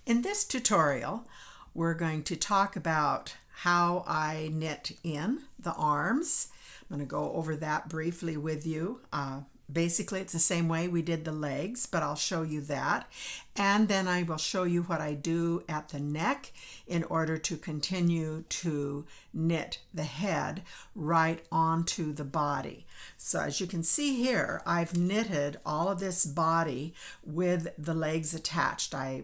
In this tutorial, we're going to talk about how I knit in the arms. I'm going to go over that briefly with you. Basically, it's the same way we did the legs, but I'll show you that. And then I will show you what I do at the neck in order to continue to knit the head right onto the body. So as you can see here, I've knitted all of this body with the legs attached. I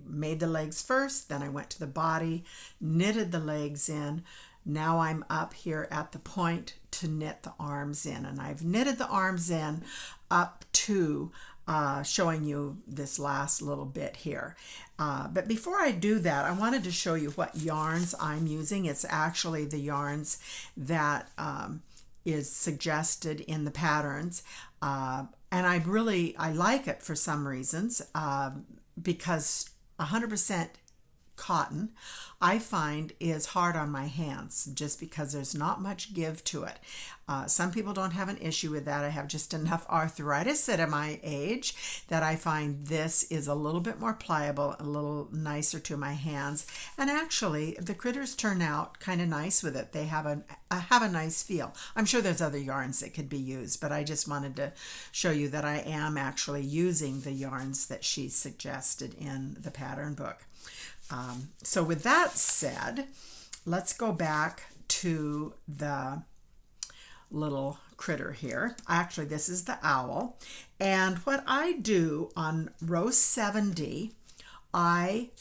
made the legs first, then I went to the body, knitted the legs in. Now I'm up here at the point to knit the arms in, and I've knitted the arms in up to showing you this last little bit here. But before I do that, I wanted to show you what yarns I'm using. It's actually the yarns that is suggested in the patterns, and I like it for some reasons, because 100% cotton I find is hard on my hands just because there's not much give to it. Some people don't have an issue with that. I have just enough arthritis at my age that I find this is a little bit more pliable, a little nicer to my hands, and actually the critters turn out kind of nice with it. They have a nice feel. I'm sure there's other yarns that could be used, but I just wanted to show you that I am actually using the yarns that she suggested in the pattern book. So with that said, let's go back to the little critter here. Actually, this is the owl. And what I do on row 70, I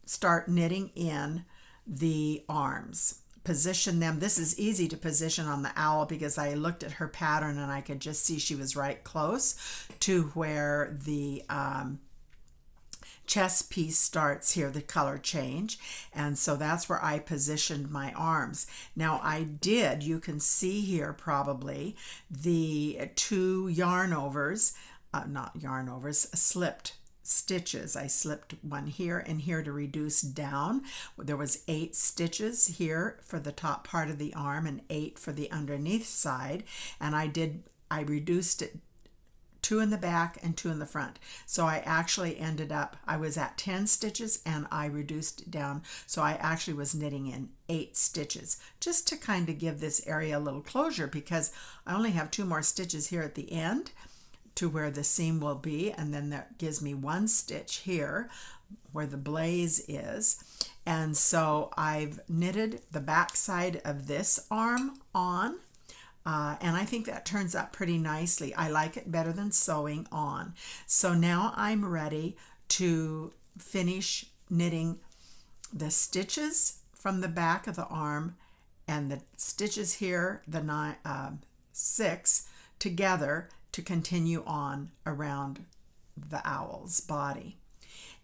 start knitting in the arms. Position them. This is easy to position on the owl because I looked at her pattern and I could just see she was right close to where the chest piece starts here, the color change, and so that's where I positioned my arms. Now you can see here probably the two slipped stitches. I slipped one here and here to reduce down. There was 8 stitches here for the top part of the arm and 8 for the underneath side, and I reduced it 2 in the back and 2 in the front. So I actually I was at 10 stitches and I reduced it down. So I actually was knitting in 8 stitches just to kind of give this area a little closure because I only have 2 more stitches here at the end to where the seam will be. And then that gives me 1 stitch here where the blaze is. And so I've knitted the back side of this arm on. And I think that turns out pretty nicely. I like it better than sewing on. So now I'm ready to finish knitting the stitches from the back of the arm and the stitches here, the 6 together to continue on around the owl's body.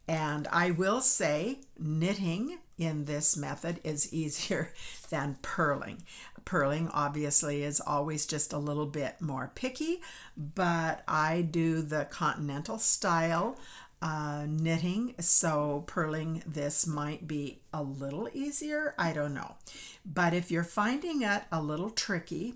And I will say knitting in this method is easier than purling. Purling obviously is always just a little bit more picky, but I do the continental style knitting, so purling this might be a little easier. I don't know. But if you're finding it a little tricky,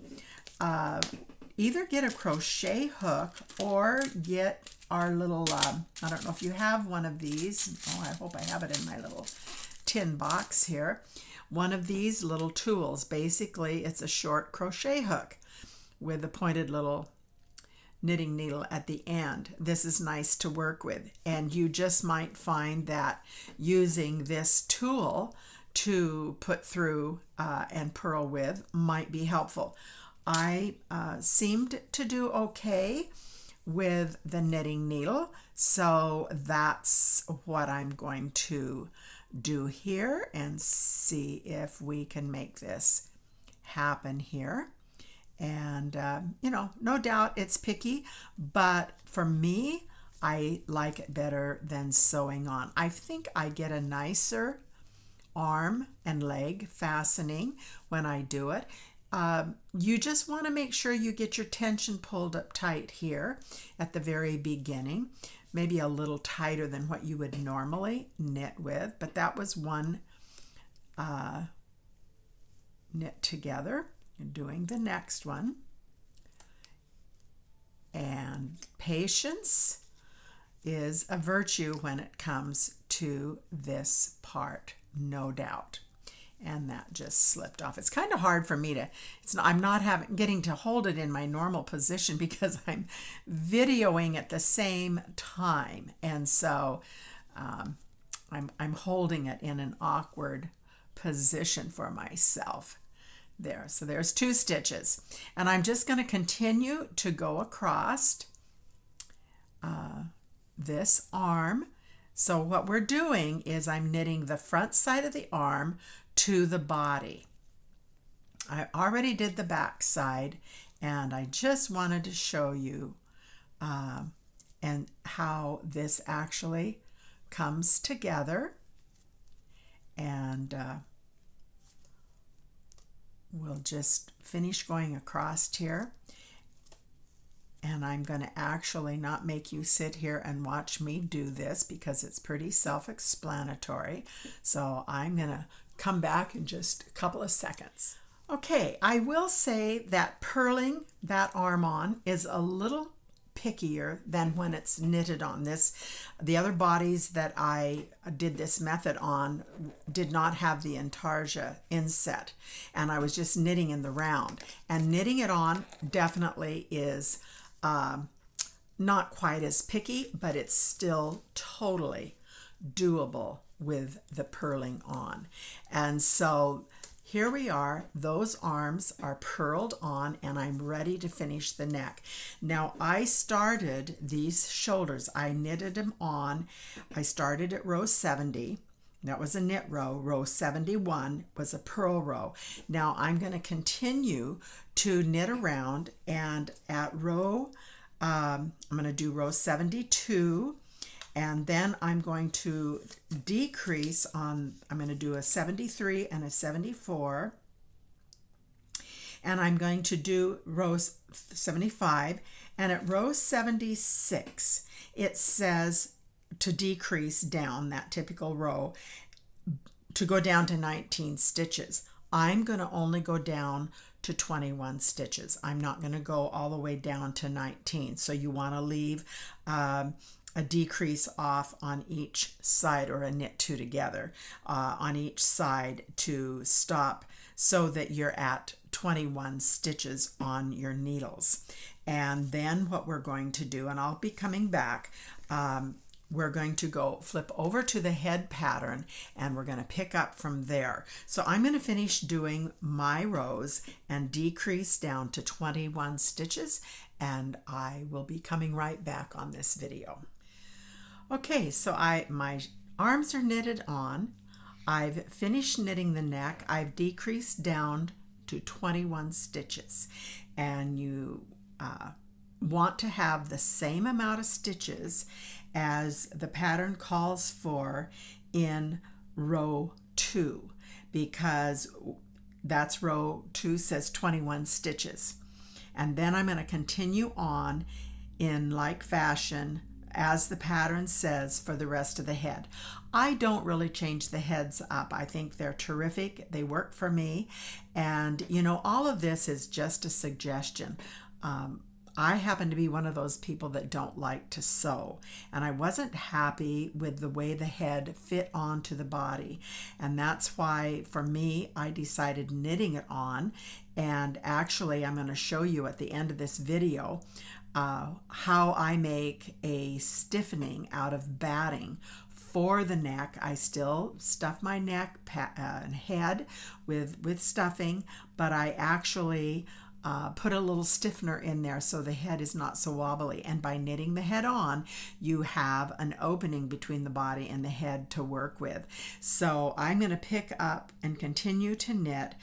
either get a crochet hook or get our little, I don't know if you have one of these. Oh, I hope I have it in my little tin box here. One of these little tools. Basically, it's a short crochet hook with a pointed little knitting needle at the end. This is nice to work with, and you just might find that using this tool to put through and purl with might be helpful. I seemed to do okay with the knitting needle, so that's what I'm going to do here and see if we can make this happen here. And no doubt it's picky, but for me, I like it better than sewing on. I think I get a nicer arm and leg fastening when I do it. You just want to make sure you get your tension pulled up tight here at the very beginning, maybe a little tighter than what you would normally knit with, but that was one knit together. Doing the next one. And patience is a virtue when it comes to this part, no doubt. And that just slipped off. It's kind of hard for me to, I'm not getting to hold it in my normal position because I'm videoing at the same time. And so I'm holding it in an awkward position for myself. There, so there's 2 stitches. And I'm just going to continue to go across this arm. So what we're doing is I'm knitting the front side of the arm to the body. I already did the back side, and I just wanted to show you and how this actually comes together. And we'll just finish going across here. And I'm going to actually not make you sit here and watch me do this because it's pretty self-explanatory. So I'm going to come back in just a couple of seconds. Okay, I will say that purling that arm on is a little pickier than when it's knitted on. The other bodies that I did this method on did not have the intarsia inset, and I was just knitting in the round. And knitting it on definitely is not quite as picky, but it's still totally doable with the purling on. And so here we are, those arms are purled on, and I'm ready to finish the neck. Now I started these shoulders, I knitted them on, I started at row 70, that was a knit row. Row 71 was a purl row. Now I'm going to continue to knit around, and at row, I'm going to do row 72, and then I'm going to decrease on, I'm going to do a 73 and a 74, and I'm going to do row 75, and at row 76 it says to decrease down that typical row to go down to 19 stitches. I'm going to only go down to 21 stitches. I'm not going to go all the way down to 19. So you want to leave a decrease off on each side, or a knit 2 together on each side to stop so that you're at 21 stitches on your needles. And then what we're going to do, and I'll be coming back, we're going to go flip over to the head pattern, and we're going to pick up from there. So I'm going to finish doing my rows and decrease down to 21 stitches, and I will be coming right back on this video. Okay, so my arms are knitted on. I've finished knitting the neck. I've decreased down to 21 stitches, and you want to have the same amount of stitches as the pattern calls for in row 2, because that's row 2 says 21 stitches. And then I'm going to continue on in like fashion as the pattern says for the rest of the head. I don't really change the heads up. I think they're terrific. They work for me. And you know, all of this is just a suggestion. I happen to be one of those people that don't like to sew, and I wasn't happy with the way the head fit onto the body, and that's why for me I decided knitting it on. And actually I'm going to show you at the end of this video how I make a stiffening out of batting for the neck. I still stuff my neck and head with stuffing, but I actually put a little stiffener in there so the head is not so wobbly. And by knitting the head on, you have an opening between the body and the head to work with. So I'm going to pick up and continue to knit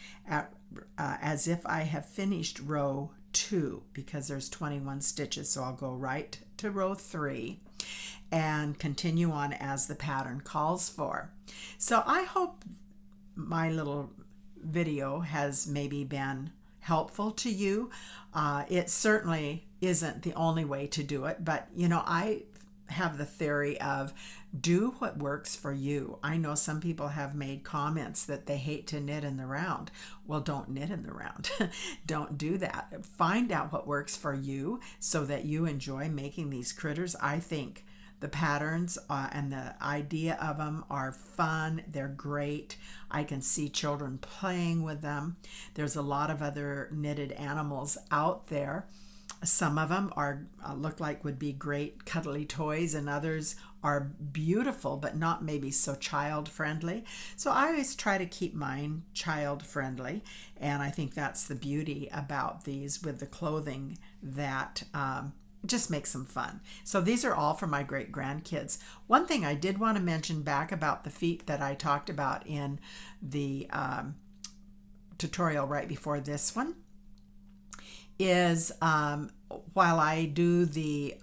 as if I have finished row 2, because there's 21 stitches. So I'll go right to row 3 and continue on as the pattern calls for. So I hope my little video has maybe been helpful to you. It certainly isn't the only way to do it, but you know, I have the theory of do what works for you. I know some people have made comments that they hate to knit in the round. Well, don't knit in the round. Don't do that. Find out what works for you so that you enjoy making these critters. I think The patterns and the idea of them are fun. They're great. I can see children playing with them. There's a lot of other knitted animals out there. Some of them are look like would be great cuddly toys, and others are beautiful but not maybe so child friendly. So I always try to keep mine child friendly, and I think that's the beauty about these with the clothing, that just makes them fun. So these are all for my great grandkids. One thing I did want to mention back about the feet that I talked about in the tutorial right before this one is while I do the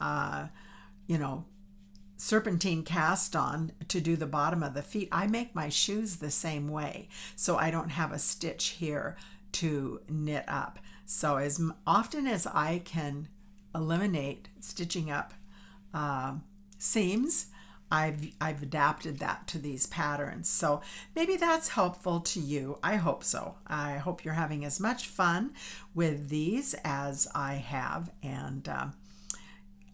serpentine cast on to do the bottom of the feet, I make my shoes the same way, so I don't have a stitch here to knit up. So as often as I can eliminate stitching up seams, I've adapted that to these patterns. So maybe that's helpful to you. I hope so. I hope you're having as much fun with these as I have. And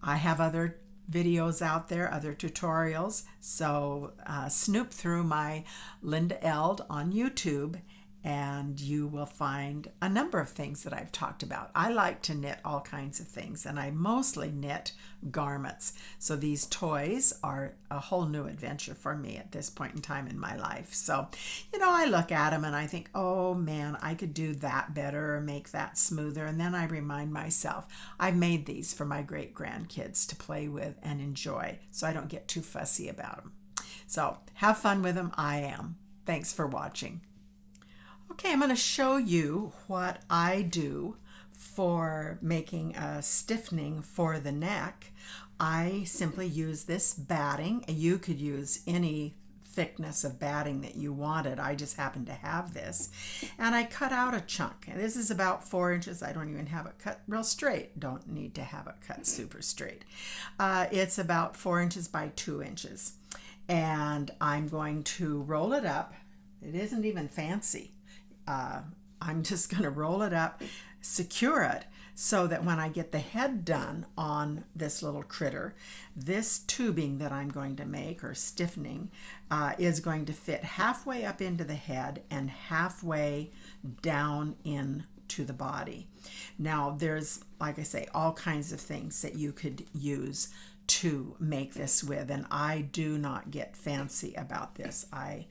I have other videos out there, other tutorials. So snoop through my Linda Eld on YouTube, and you will find a number of things that I've talked about. I like to knit all kinds of things, and I mostly knit garments. So these toys are a whole new adventure for me at this point in time in my life. So, I look at them and I think, oh man, I could do that better or make that smoother. And then I remind myself, I've made these for my great grandkids to play with and enjoy, so I don't get too fussy about them. So have fun with them. I am. Thanks for watching. Okay, I'm going to show you what I do for making a stiffening for the neck. I simply use this batting. You could use any thickness of batting that you wanted. I just happen to have this. And I cut out a chunk. And this is about 4 inches. I don't even have it cut real straight. Don't need to have it cut super straight. It's about 4 inches by 2 inches. And I'm going to roll it up. It isn't even fancy. I'm just going to roll it up, secure it, so that when I get the head done on this little critter, this tubing that I'm going to make, or stiffening, is going to fit halfway up into the head and halfway down into the body. Now there's, like I say, all kinds of things that you could use to make this with, and I do not get fancy about this. I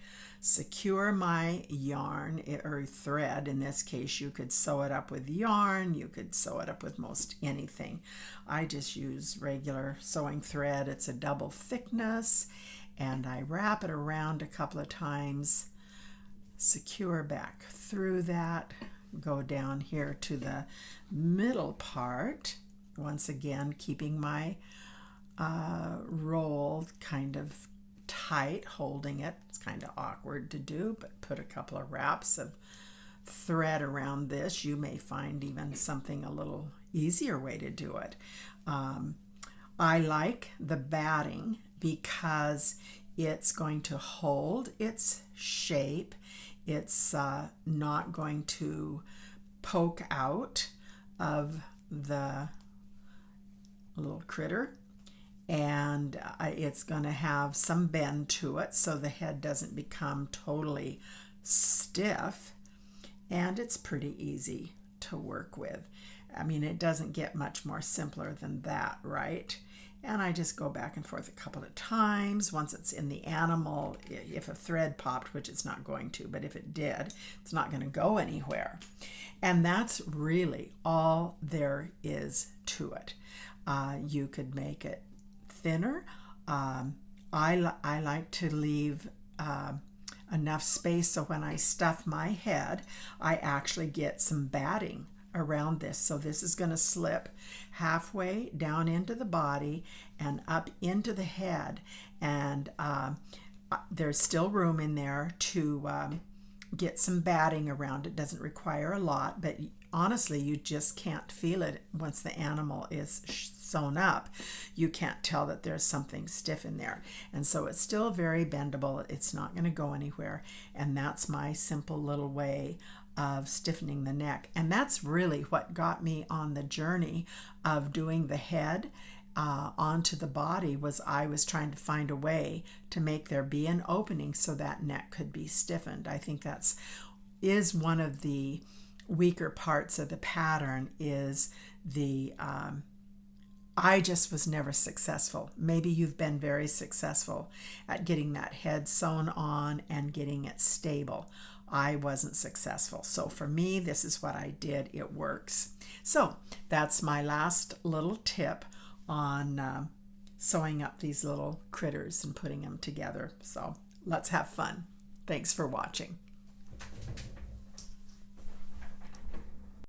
secure my yarn or thread. In this case, you could sew it up with yarn, you could sew it up with most anything. I just use regular sewing thread. It's a double thickness, and I wrap it around a couple of times, secure back through that, go down here to the middle part, once again keeping my roll kind of tight, holding it. It's kind of awkward to do, but put a couple of wraps of thread around this. You may find even something a little easier way to do it. I like the batting because it's going to hold its shape. It's not going to poke out of the little critter, and it's going to have some bend to it so the head doesn't become totally stiff, and it's pretty easy to work with. I mean, it doesn't get much more simpler than that, right? And I just go back and forth a couple of times. Once it's in the animal, if a thread popped, which it's not going to, but if it did, it's not going to go anywhere. And that's really all there is to it. You could make it thinner. I like to leave enough space so when I stuff my head, I actually get some batting around this. So this is going to slip halfway down into the body and up into the head, and there's still room in there to get some batting around. It doesn't require a lot, but honestly, you just can't feel it once the animal is sewn up. You can't tell that there's something stiff in there, and so it's still very bendable. It's not going to go anywhere, and that's my simple little way of stiffening the neck. And that's really what got me on the journey of doing the head onto the body was I was trying to find a way to make there be an opening so that neck could be stiffened. I think that's is one of the weaker parts of the pattern is the I just was never successful. Maybe you've been very successful at getting that head sewn on and getting it stable. I wasn't successful. So for me, this is what I did. It works. So that's my last little tip on sewing up these little critters and putting them together. So let's have fun. Thanks for watching.